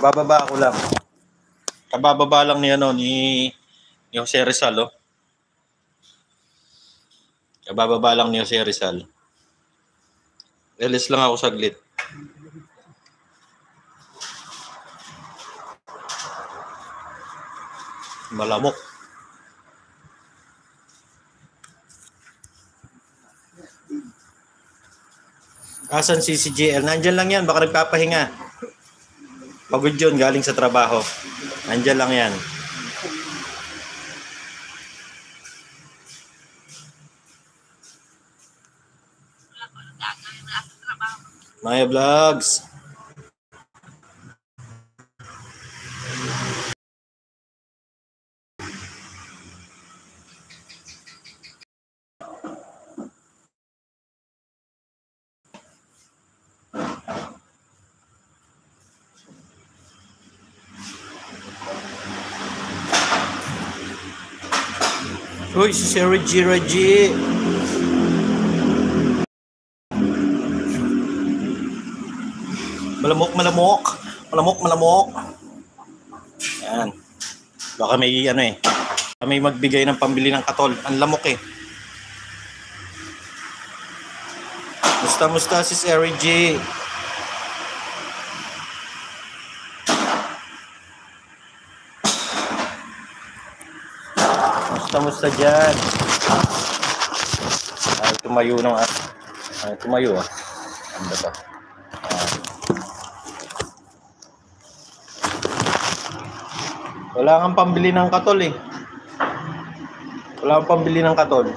Kabababa ko lang. Kabababa lang ni ni Jose Rizal, oh. Kabababa lang ni Jose Rizal. Release lang ako saglit. Malamok. Asan si CJL? Nandyan lang yan. Baka nagpapahinga. Pagod yun. Galing sa trabaho. Nandyan lang yan. Maya Vlogs. Uy, si Reggie. Malamok. Yan. Baka may may magbigay ng pambili ng katol. Ang lamok eh. Musta si Reggie. Musta dyan? Ay, tumayo ng tumayo ah. Ano ba? Wala kang pambili ng katol eh. Wala kang pambili ng katol.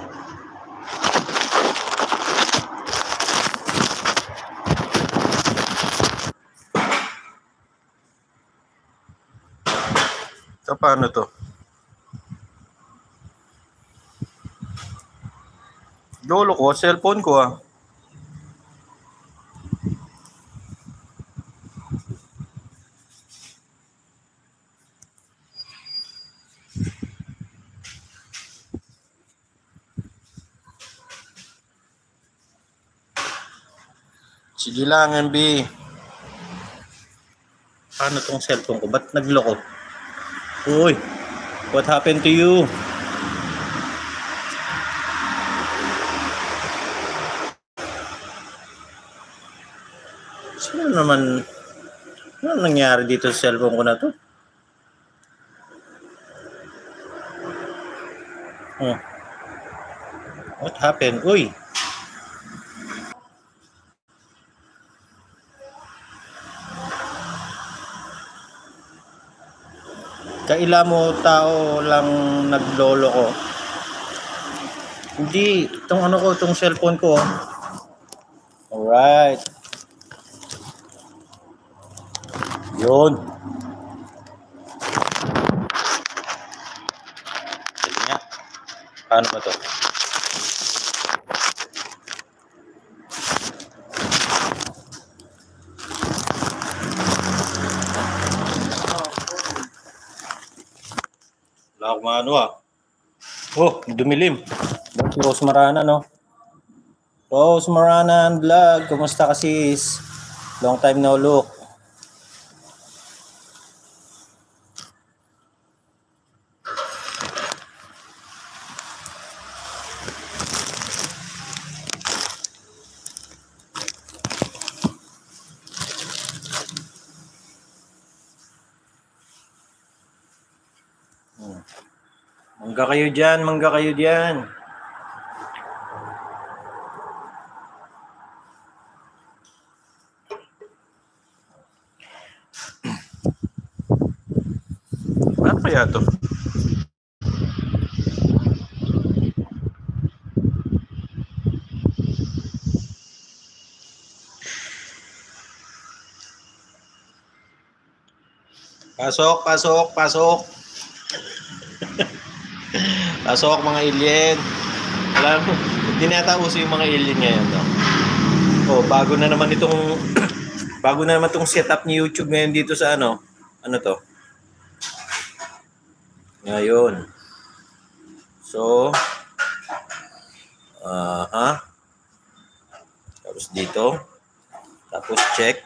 So, paano to? Lolo ko, cellphone ko ah. Sige lang, MB. Paano tong cellphone ko? Ba't nagloko? Uy, what happened to you? Sino naman? Ano nangyari dito sa cellphone ko na to? Oh. What happened? Uy. Kaila mo tao lang naglolo ko. Hindi, itong itong cellphone ko. Alright. Yun. Sige nga. Paano ba to? Wala akong maano ah. Oh, dumilim. Si Rose Marana, no? Rose Marana vlog. Kumusta ka sis? Long time no look. Mangga kayo dyan. Ano kaya to? Pasok. Pasok mga alien. Alam mo, hindi na yata uso yung mga alien ngayon, no? Oh, bago na naman itong setup ni YouTube ngayon dito sa ano to? Ngayon. So, tapos dito. Tapos check.